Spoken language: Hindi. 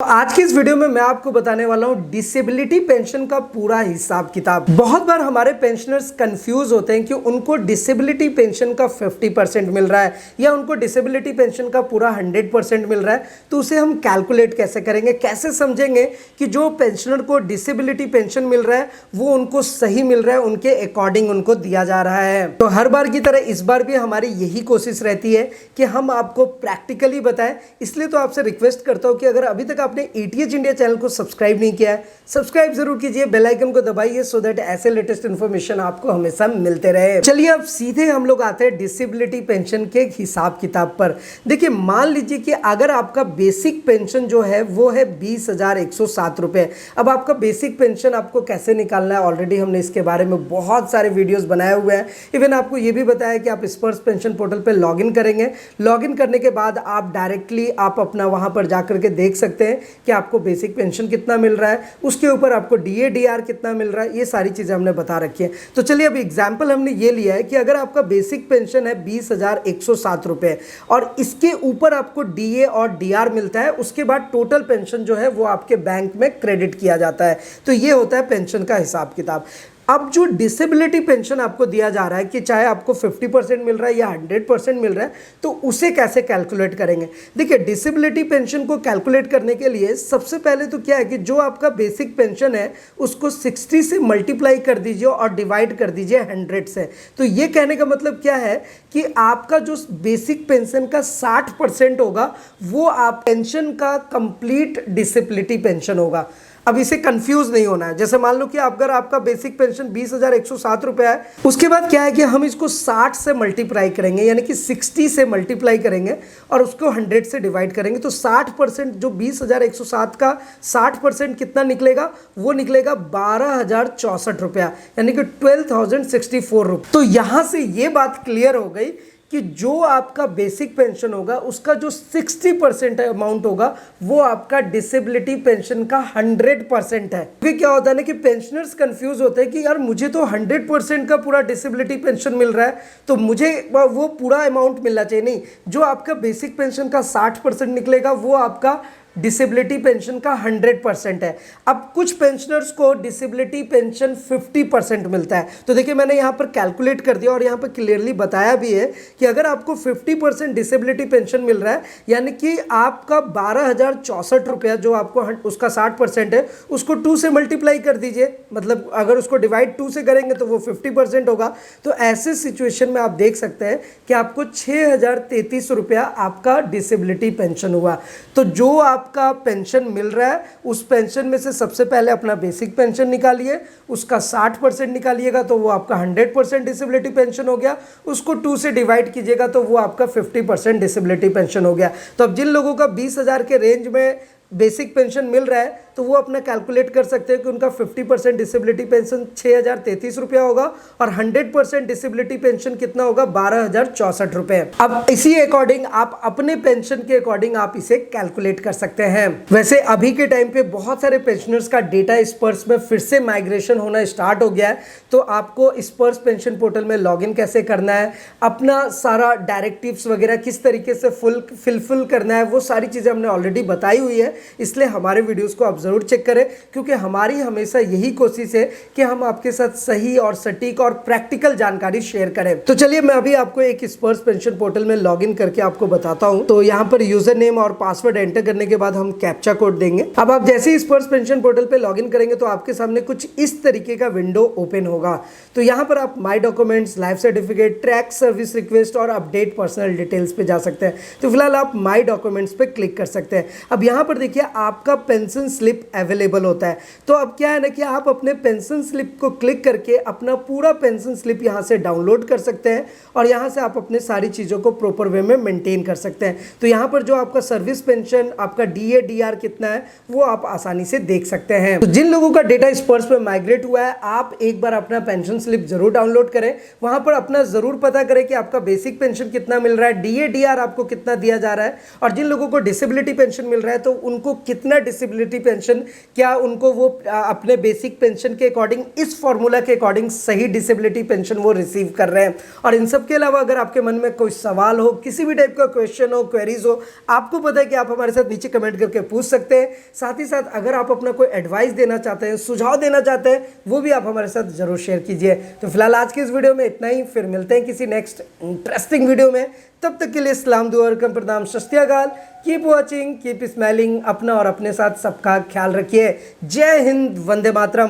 आज की इस वीडियो में मैं आपको बताने वाला हूं डिसेबिलिटी पेंशन का पूरा हिसाब किताब। बहुत बार हमारे पेंशनर्स कंफ्यूज होते हैं कि उनको डिसेबिलिटी पेंशन का 50% मिल रहा है या उनको डिसेबिलिटी पेंशन का पूरा 100% मिल रहा है, तो उसे हम कैलकुलेट कैसे करेंगे, कैसे समझेंगे कि जो पेंशनर को डिसेबिलिटी पेंशन मिल रहा है वो उनको सही मिल रहा है, उनके अकॉर्डिंग उनको दिया जा रहा है। तो हर बार की तरह इस बार भी हमारी यही कोशिश रहती है कि हम आपको प्रैक्टिकली बताएं। इसलिए तो आपसे रिक्वेस्ट करता हूं कि अगर अभी तक आपने एटीएच इंडिया चैनल को सब्सक्राइब नहीं किया है, सब्सक्राइब जरूर कीजिए, बेल आइकन को दबाइए सो दैट ऐसे लेटेस्ट इंफॉर्मेशन आपको हमेशा मिलते रहे। चलिए अब सीधे हम लोग आते हैं डिसेबिलिटी पेंशन के हिसाब किताब पर। देखिए, मान लीजिए कि अगर आपका बेसिक पेंशन जो है वो है 20,107 रुपए। अब आपका बेसिक पेंशन आपको कैसे निकालना है, ऑलरेडी हमने इसके बारे में बहुत सारे वीडियोस बनाए हुए हैं। इवन आपको ये भी बताया कि आप स्पर्श पेंशन पोर्टल पर लॉग इन करेंगे, लॉग इन करने के बाद आप डायरेक्टली आप अपना वहां पर जाकर के देख सकते हैं कि आपको बेसिक पेंशन कितना मिल रहा है, उसके ऊपर आपको डीए डीआर कितना मिल रहा है, ये सारी चीज़ें हमने बता रखी है। तो चलिए अब एग्जाम्पल हमने ये लिया है कि अगर आपका बेसिक पेंशन है 20,107 रुपये और इसके ऊपर आपको डीए और डीआर मिलता है, उसके बाद टोटल पेंशन जो है वो आपके बैंक में क्रेडिट किया जाता है। तो ये होता है पेंशन का हिसाब किताब। अब जो डिसेबिलिटी पेंशन आपको दिया जा रहा है कि चाहे आपको 50% मिल रहा है या 100% मिल रहा है, तो उसे कैसे कैलकुलेट करेंगे। देखिए, डिसेबिलिटी पेंशन को कैलकुलेट करने के लिए सबसे पहले तो क्या है कि जो आपका बेसिक पेंशन है उसको 60 से मल्टीप्लाई कर दीजिए और डिवाइड कर दीजिए 100 से। तो ये कहने का मतलब क्या है कि आपका जो बेसिक पेंशन का 60% होगा वो आप पेंशन का कंप्लीट डिसेबिलिटी पेंशन होगा। अब इसे कंफ्यूज नहीं होना है। जैसे मान लो कि अगर आपका बेसिक पेंशन 20,107 रुपए है, उसके बाद क्या है कि हम इसको 60 से मल्टीप्लाई करेंगे, यानी कि 60 से मल्टीप्लाई करेंगे और उसको 100 से डिवाइड करेंगे। तो 60% जो 20,107 का 60% कितना निकलेगा, वो निकलेगा 12,064 रुपया, यानी कि 12,064 रुपये। तो यहां से ये बात क्लियर हो गई कि जो आपका बेसिक पेंशन होगा उसका जो 60% अमाउंट होगा वो आपका डिसेबिलिटी पेंशन का 100% है। क्योंकि क्या होता है ना कि पेंशनर्स कंफ्यूज होते हैं कि यार मुझे तो 100% का पूरा डिसेबिलिटी पेंशन मिल रहा है, तो मुझे वो पूरा अमाउंट मिलना चाहिए। नहीं, जो आपका बेसिक पेंशन का 60% निकलेगा वो आपका डिसेबिलिटी पेंशन का 100% है। अब कुछ पेंशनर्स को डिसेबिलिटी पेंशन 50% मिलता है। तो देखिए, मैंने यहाँ पर कैलकुलेट कर दिया और यहाँ पर क्लियरली बताया भी है कि अगर आपको 50% डिसेबिलिटी पेंशन मिल रहा है, यानी कि आपका 12,064 रुपया जो आपको उसका 60% है, उसको 2 से मल्टीप्लाई कर दीजिए। मतलब अगर उसको डिवाइड 2 से करेंगे तो वो 50% होगा। तो ऐसे सिचुएशन में आप देख सकते हैं कि आपको 6,033 रुपया आपका डिसेबिलिटी पेंशन हुआ। तो जो आपका पेंशन मिल रहा है उस पेंशन में से सबसे पहले अपना बेसिक पेंशन निकालिए, उसका 60% निकालिएगा तो वो आपका 100% डिसेबिलिटी पेंशन हो गया। उसको 2 से डिवाइड कीजिएगा तो वो आपका 50% डिसेबिलिटी पेंशन हो गया। तो अब जिन लोगों का 20,000 के रेंज में बेसिक पेंशन मिल रहा है तो वो अपना कैलकुलेट कर सकते हैं कि उनका 50% डिसेबिलिटी पेंशन 6,033 रुपया होगा और 100% डिसेबिलिटी पेंशन कितना होगा, 12,064 रुपए। अब इसी अकॉर्डिंग आप अपने पेंशन के अकॉर्डिंग आप इसे कैलकुलेट कर सकते हैं। वैसे अभी के टाइम पे बहुत सारे पेंशनर्स का डेटा स्पर्श में फिर से माइग्रेशन होना स्टार्ट हो गया है। तो आपको स्पर्श पेंशन पोर्टल में लॉग इन कैसे करना है, अपना सारा डायरेक्टिव्स वगैरह किस तरीके से फुलफिल करना है, वो सारी चीजें हमने ऑलरेडी बताई हुई है। इसलिए हमारे वीडियोस को आप जरूर चेक करें, क्योंकि हमारी हमेशा यही कोशिश है कि हम आपके साथ सही और सटीक और प्रैक्टिकल जानकारी शेयर करें। तो चलिए मैं अभी आपको एक स्पर्श पेंशन पोर्टल में लॉगिन करके आपको बताता हूं। तो यहाँ पर यूजर नेम और पासवर्ड एंटर करने के बाद हम कैप्चा कोड देंगे। अब आप जैसे ही स्पर्श पेंशन पोर्टल पे लॉगिन करेंगे तो आपके सामने कुछ इस तरीके का विंडो ओपन होगा। तो यहाँ पर आप माई documents, life certificate, track service request और अपडेट पर्सनल डिटेल्स पे जा सकते हैं। तो फिलहाल आप माई डॉक्यूमेंट्स पे क्लिक कर सकते हैं। अब यहाँ पर देखिए आपका पेंशन स्लिप अवेलेबल होता है। तो अब क्या है ना कि आप अपने पेंशन स्लिप को क्लिक करके अपना पूरा पेंशन स्लिप यहाँ से डाउनलोड कर सकते हैं और यहाँ से आप अपने सारी चीज़ों को प्रॉपर वे में मेंटेन कर सकते हैं। तो यहाँ पर जो आपका सर्विस पेंशन, आपका डीए डीआर कितना है वो आप आसानी से देख सकते हैं। तो जिन लोगों का डेटा स्पर्श में माइग्रेट हुआ है, आप एक बार अपना पेंशन स्लिप जरूर डाउनलोड करें। वहां पर अपना जरूर पता करें कि आपका बेसिक पेंशन कितना मिल रहा है, डीए डीआर आपको कितना दिया जा रहा है। और जिन लोगों को डिसेबिलिटी पेंशन मिल रहा है तो उनको कितना डिसेबिलिटी पेंशन, क्या उनको वो अपने बेसिक पेंशन के अकॉर्डिंग इस फॉर्मूला के अकॉर्डिंग सही डिसेबिलिटी पेंशन वो रिसीव कर रहे हैं। और इन सब के अलावा अगर आपके मन में कोई सवाल हो, किसी भी टाइप का क्वेश्चन हो, क्वेरीज हो, आपको पता है कि आप हमारे साथ नीचे कमेंट करके पूछ सकते हैं। साथ ही साथ अगर आप अपना कोई एडवाइस देना चाहते हैं, सुझाव देना चाहते हैं, वो भी आप हमारे साथ जरूर शेयर कीजिए। तो फिलहाल आज की इस वीडियो में इतना ही, फिर मिलते हैं किसी नेक्स्ट इंटरेस्टिंग वीडियो में। तब तक के लिए सलाम, दुआ, वेलकम, प्रणाम, सस्तियाकाल। Keep watching, keep smiling. अपना और अपने साथ सबका ख्याल रखिए। जय हिंद, वंदे मातरम।